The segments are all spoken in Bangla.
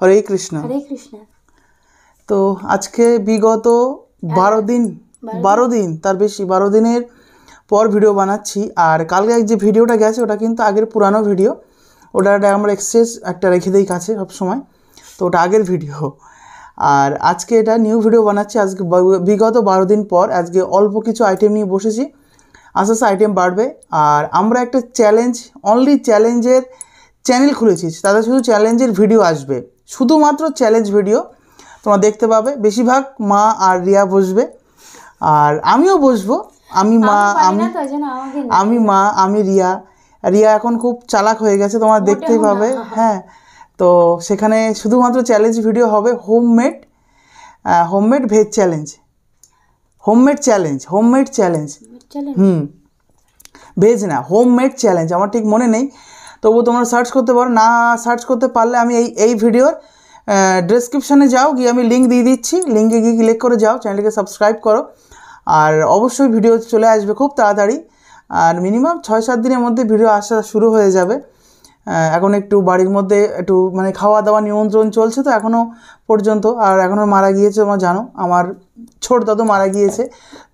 হরে কৃষ্ণ। হরে কৃষ্ণ। তো আজকে বিগত 12 দিন তার বেশি 12 দিনের পর ভিডিও বানাচ্ছি। আর কালকে যে ভিডিওটা গেছে ওটা কিন্তু আগের পুরানো ভিডিও, ওটা আমরা এক্সেস একটা রেখে দিই কাছে সবসময়, তো ওটা আগের ভিডিও। আর আজকে এটা নিউ ভিডিও বানাচ্ছি। আজকে বিগত 12 দিন পর আজকে অল্প কিছু আইটেম নিয়ে বসেছি, আস্তে আস্তে আইটেম বাড়বে। আর আমরা একটা চ্যালেঞ্জ, অনলি চ্যালেঞ্জের চ্যানেল খুলেছি, তাদের শুধু চ্যালেঞ্জের ভিডিও আসবে, শুধুমাত্র চ্যালেঞ্জ ভিডিও তোমরা দেখতে পাবে। বেশিরভাগ মা আর রিয়া বসবে, আর আমিও বসবো। আমি রিয়া এখন খুব চালাক হয়ে গেছে, তোমরা দেখতেই পাবে। হ্যাঁ, তো সেখানে শুধুমাত্র চ্যালেঞ্জ ভিডিও হবে, homemade veg challenge, homemade challenge. Veg না, হোমমেড চ্যালেঞ্জ। আমার ঠিক মনে নেই, তবু তোমরা সার্চ করতে পারো। না সার্চ করতে পারলে আমি এই ভিডিওর ডেসক্রিপশানে যাও, গিয়ে আমি লিঙ্ক দিয়ে দিচ্ছি, লিঙ্কে গিয়ে ক্লিক করে যাও, চ্যানেলকে সাবস্ক্রাইব করো। আর অবশ্যই ভিডিও চলে আসবে খুব তাড়াতাড়ি, আর মিনিমাম 6-7 দিনের মধ্যে ভিডিও আসা শুরু হয়ে যাবে। এখন একটু বাড়ির মধ্যে একটু মানে খাওয়া দাওয়া নিয়ন্ত্রণ চলছে তো এখনও পর্যন্ত। আর এখনও মারা গিয়েছে, তোমরা জানো আমার ছোট দাদু মারা গিয়েছে।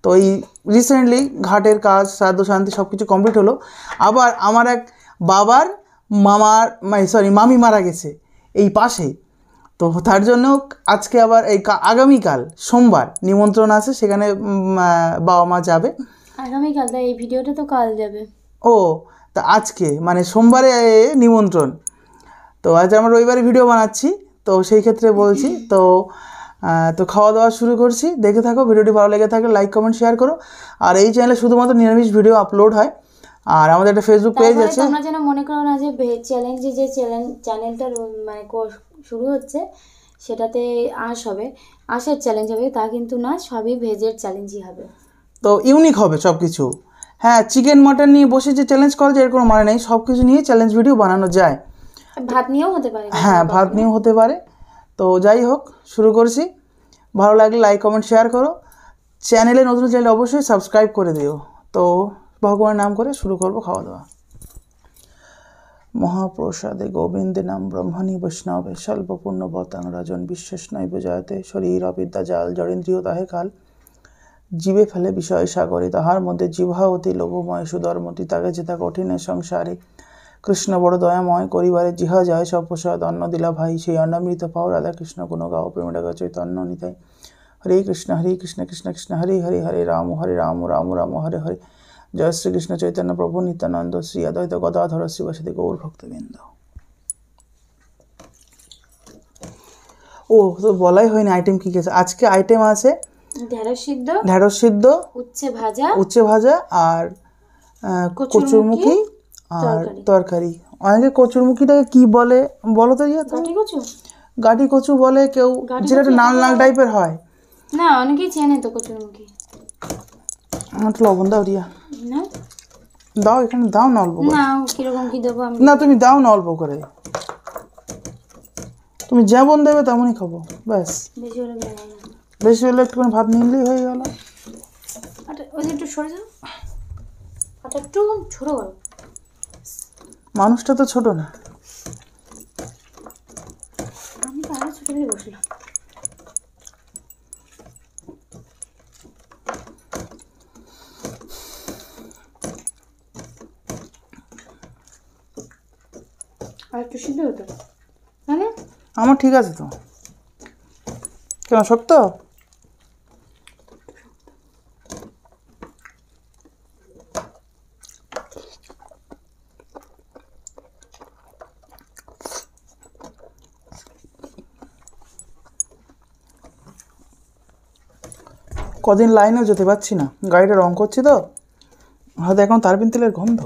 তো এই রিসেন্টলি ঘাটের কাজ, শ্রাদ্ধ শান্তি সব কিছু কমপ্লিট হলো। আবার আমার এক বাবার মামি মারা গেছে এই পাশে, তো তার জন্য আজকে আবার এই আগামীকাল সোমবার নিমন্ত্রণ আছে, সেখানে বাবা মা যাবে আগামীকাল। তাই এই ভিডিওটা তো কাল যাবে। ও, তা আজকে মানে সোমবারে নিমন্ত্রণ, তো আজ আমরা রবিবারে ভিডিও বানাচ্ছি, তো সেই ক্ষেত্রে বলছি। তো খাওয়া দাওয়া শুরু করছি, দেখে থাকো। ভিডিওটি ভালো লেগে থাকলে লাইক কমেন্ট শেয়ার করো। আর এই চ্যানেলে শুধুমাত্র নিরামিষ ভিডিও আপলোড হয়। আর আমাদের একটা ফেসবুক পেজ আছে। তোমরা যেন মনে করো না যে ভেজ চ্যালেঞ্জে যে চ্যানেলটা মানে শুরু হচ্ছে সেটাতে আঁশের চ্যালেঞ্জ হবে, তা কিন্তু না, সবই ভেজের চ্যালেঞ্জই হবে। তো ইউনিক হবে সব কিছু। হ্যাঁ, চিকেন মাটন নিয়ে বসে যে চ্যালেঞ্জ করা যায় এর কোনো মানে নেই, সব কিছু নিয়ে চ্যালেঞ্জ ভিডিও বানানো যায়। ভাত নিয়েও হতে পারে। হ্যাঁ, ভাত নিয়েও হতে পারে। তো যাই হোক, শুরু করছি। ভালো লাগলে লাইক কমেন্ট শেয়ার করো। চ্যানেলে নতুন চ্যানেল অবশ্যই সাবস্ক্রাইব করে দিও। তো ভগবানের নাম করে শুরু করবো খাওয়া দাওয়া। মহাপ্রসাদে গোবিন্দে নাম ব্রহ্মণী বৈষ্ণবে স্বল্পপূর্ণ বতাং রাজন বিশ্বাস নৈব জয়তে শরীর অবিদ্যা জাল জড়েন্দ্রিয় তাহে কাল জীবে ফেলে বিষয় সাগরে তাহার মধ্যে জিহ্বাবতী লোভময় সুধর্মতি তাকে যেতা কঠিনে সংসারে কৃষ্ণ বড় দয়াময় করিবারে জিহা যায় সব প্রসাদ অন্ন দিলা ভাই সেই অন্নামৃত পাও রাধা কৃষ্ণ গুণ গাও প্রেমডাগা চৈতন্য নিতাই হরে কৃষ্ণ কৃষ্ণ কৃষ্ণ হরে হরে হরে রাম রাম রাম হরে হরে জয় শ্রীকৃষ্ণ চৈতন্য প্রভু নিত্যানন্দ শ্রী অদ্বৈত গদাধর শিবাসাদি গৌর ভক্তবৃন্দ। ও তো বলাই হয়নি আইটেম কী কী আছে। আজকে আইটেম আছে ঢেঁড়স সিদ্ধ, উচ্ছে ভাজা আর কচুরমুখী আর তরকারি। অনেকে কচুরমুখীটাকে কি বলে বলো তো? গাটি কচু বলে কেউ, যেটা একটু লাল লাল টাইপের হয়। না, অনেকেই চেনে তো কচুরমুখী। আমার তো লবণ দাও রিয়া, দাও এখানে, দাও না অল্প করে। না, কিরকম কি দেবো আমি? না, তুমি দাও না অল্প করে, তুমি যেমন দেবে তেমনই খাবো। ব্যাস, বেশি হলে একটুখানি ভাত নিলেই হয়ে গেল। একটু সরে যাও, একটু ছোট করো। মানুষটা তো ছোট না, আমি তো আরো ছোট হয়ে বসলাম। আর একটু সিদ্ধ হতো মানে? আমার ঠিক আছে তো। কেন শক্ত? কদিন লাইনেও যেতে পারছি না, গাড়িটা রং করছি তো, হয়তো এখন তারপিন তেলের গন্ধ।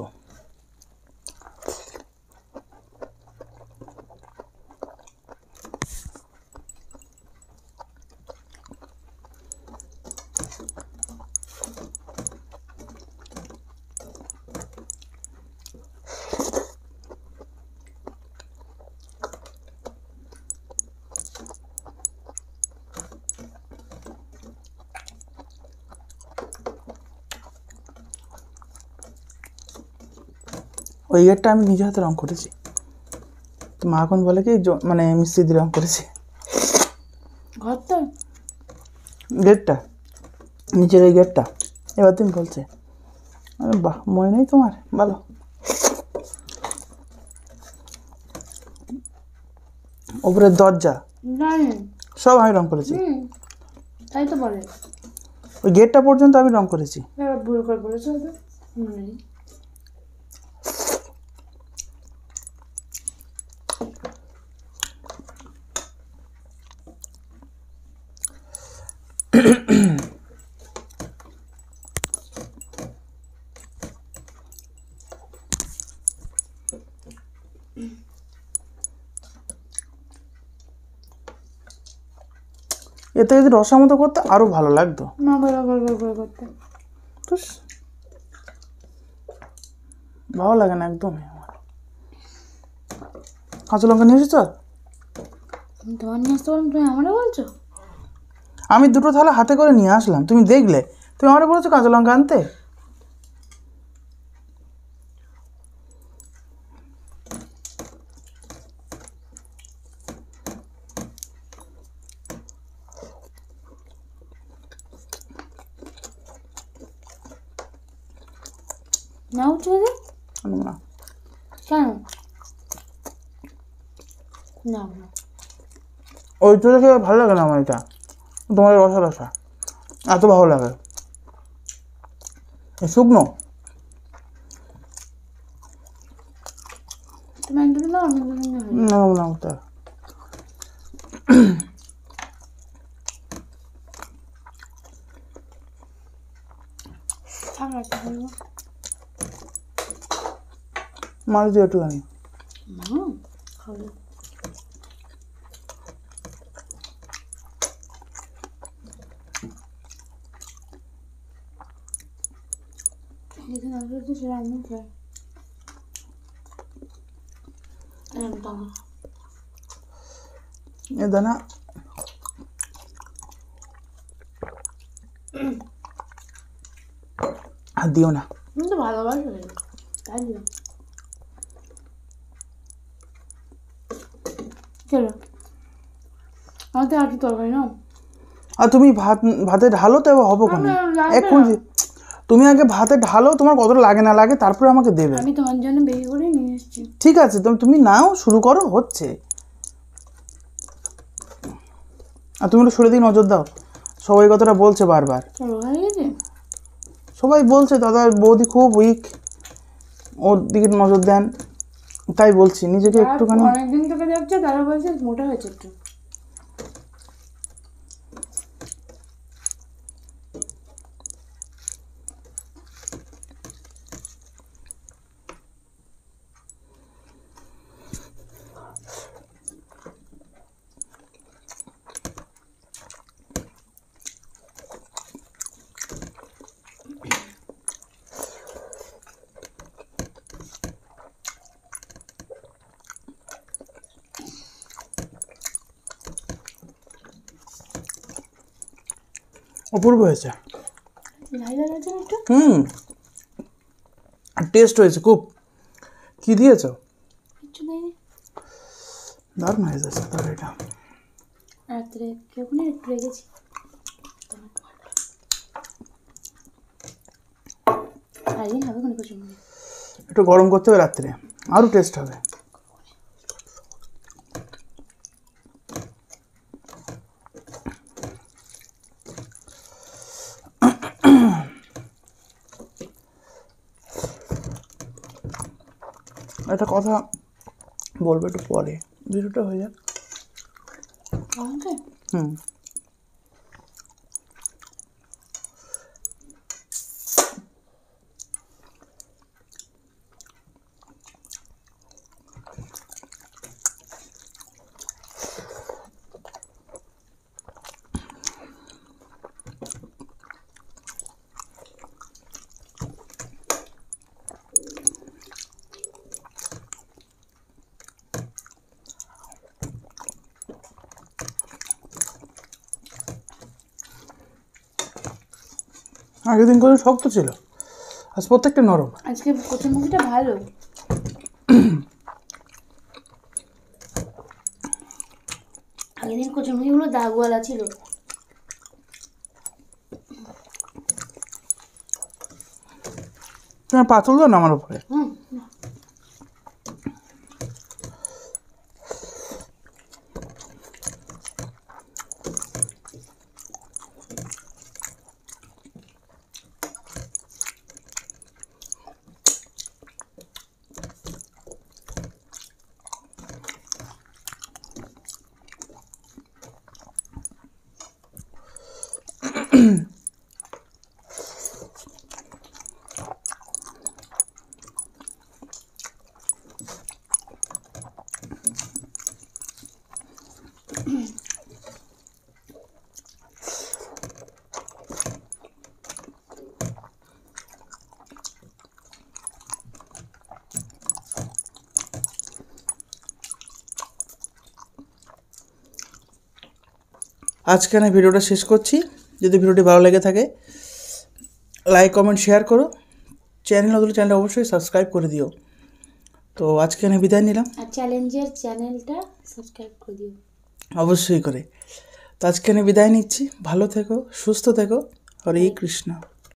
ওই গেটটা আমি নিজে হাতে রং করেছি, মা এখন বলে কি মানে মিস্ত্রি দিয়ে রং করেছে ঘরটা গেটটা, নিচের এই গেটটা। এবার তুমি বলছে আরে বাহ, মনে নেই তোমার, ভালো। ওপরের দরজা জানি সব আমি রং করেছি, তাই তো বলে। ওই গেটটা পর্যন্ত আমি রং করেছি। এবার ভুল করে বলেছো তো মনে নেই। এতে যদি রসা মতো করতে আরো ভালো লাগতো। না ভালো করতে তুস, ভালো লাগে না একদমই আমার। কাঁচা লঙ্কা নিয়ে এসেছ? তোমার নিয়ে আসতে পারলাম, তুমি আমারও বলছো? আমি দুটো থালা হাতে করে নিয়ে আসলাম, তুমি দেখলে, তুমি আমারে বলেছো কাঁচা লঙ্কা আনতে। না উঠে দে না, কেন? না না ওই চুলে খেয়ে ভালো লাগে না আমার, এটা তোমার রসা রসা এত ভালো লাগে। শুকনো তুমি একদম না, আমি একদম না। না না ওটা থাক রাখতে পারবো মাছ দিয়ে একটুখানি। না খাবো। যেদিন আসবে তো সেটা আমি খাই। এ দানা আর দিও না। তুমি তো ভালোবাসো তাই দিও। চলো আমার তো আটু তরকারি না। আর তুমি ভাতে ঢালো তো, এবার হবো কেন এখন? তুমি আগে ভাতে ঢালো, তোমার কতটা লাগে না লাগে, তারপরে আমাকে দেবে। আমি তোমার জন্য বেশি করে নিয়ে এসেছি। ঠিক আছে, তুমি নাও, শুরু করো, হচ্ছে। আর তুমি একটু সরে দিকে নজর দাও, সবাই কথাটা বলছে বারবার। চলো হয়ে গেছে। সবাই বলছে দাদা বৌদি খুব উইক, ওর দিকে নজর দেন, তাই বলছি নিজেকে একটুখানি। অনেকদিন থেকে দেখছো, তারা বলছে মোটা হয়েছে একটু। অপূর্ব হয়েছে। ঝাল ঝাল আছে না একটু? আর টেস্ট হয়েছে খুব। কি দিয়েছো? কিচ্ছু দেয়নি। দারুণ হয়েছে তরকারিটা। রাত্রে কেউখানে একটু রেখেছি। একদিন হবে কোনো কিছু মনে। একটু গরম করতে হবে রাত্রে, আরও টেস্ট হবে। একটা কথা বলবো একটু পরে, ভিডিওটা হয়ে যাক। হুম, আগের দিন করে শক্ত ছিল, আজ প্রত্যেকটা নরম। আজকে প্রথম মুভিটা ভালো। আগের দিন কচুরমুখিগুলো দাগওয়ালা ছিল। তোমার পাথর দাও না আমার উপরে। হুম। আজকে আমি ভিডিওটা শেষ করছি। যদি ভিডিওটি ভালো লেগে থাকে লাইক কমেন্ট শেয়ার করো, চ্যানেল নতুন চ্যানেলটা অবশ্যই সাবস্ক্রাইব করে দিও। তো আজকে আমি বিদায় নিলাম, আর চ্যালেঞ্জের চ্যানেলটা সাবস্ক্রাইব করে দিও অবশ্যই করে। তো আজকে আমি বিদায় নিচ্ছি, ভালো থেকো, সুস্থ থেকো, হরে কৃষ্ণ।